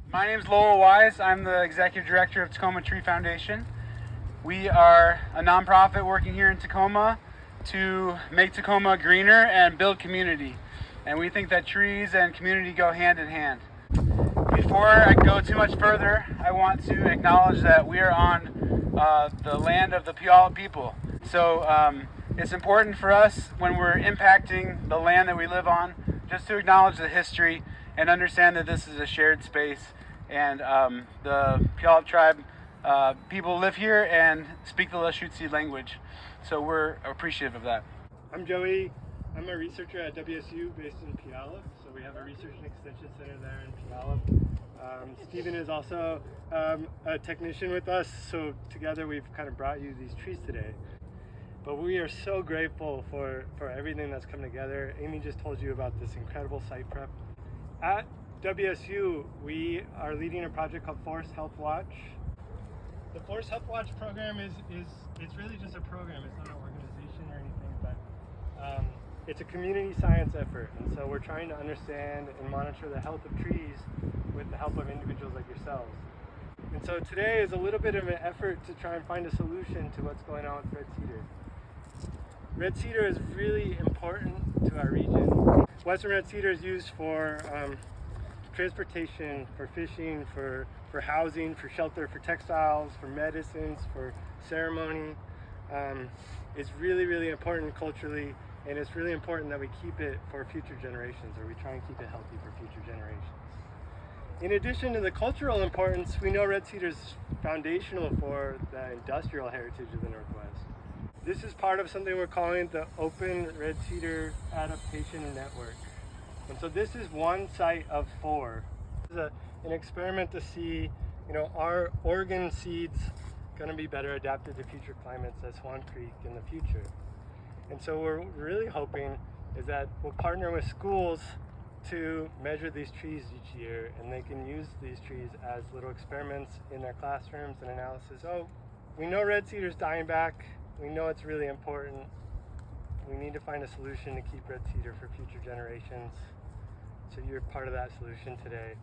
My name is Lowell Wise. I'm the Executive Director of Tacoma Tree Foundation. We are a nonprofit working here in Tacoma to make Tacoma greener and build community. And we think that trees and community go hand in hand. Before I go too much further, I want to acknowledge that we are on the land of the Puyallup people. So it's important for us when we're impacting the land that we live on, just to acknowledge the history and understand that this is a shared space. And the Puyallup tribe people live here and speak the Lushootseed language. So we're appreciative of that. I'm Joey. I'm a researcher at WSU based in Puyallup. So we have a research and extension center there in Puyallup. Stephen is also a technician with us. So together we've kind of brought you these trees today. But we are so grateful for everything that's come together. Amy just told you about this incredible site prep. At WSU, we are leading a project called Forest Health Watch. The Forest Health Watch program it's really just a program. It's not an organization or anything, but it's a community science effort. And so we're trying to understand and monitor the health of trees with the help of individuals like yourselves. And so today is a little bit of an effort to try and find a solution to what's going on with red cedar. Red cedar is really important to our region. Western red cedar is used for transportation, for fishing, for housing, for shelter, for textiles, for medicines, for ceremony. It's really, really important culturally, and it's really important that we keep it for future generations, or we try and keep it healthy for future generations. In addition to the cultural importance, we know red cedar is foundational for the industrial heritage of the Northwest. This is part of something we're calling the Open Red Cedar Adaptation Network. And so this is one site of 4. This is an experiment to see, are Oregon seeds going to be better adapted to future climates as Swan Creek in the future? And so we're really hoping is that we'll partner with schools to measure these trees each year, and they can use these trees as little experiments in their classrooms and analysis. So we know red cedar's dying back. We know it's really important. We need to find a solution to keep red cedar for future generations. So you're part of that solution today.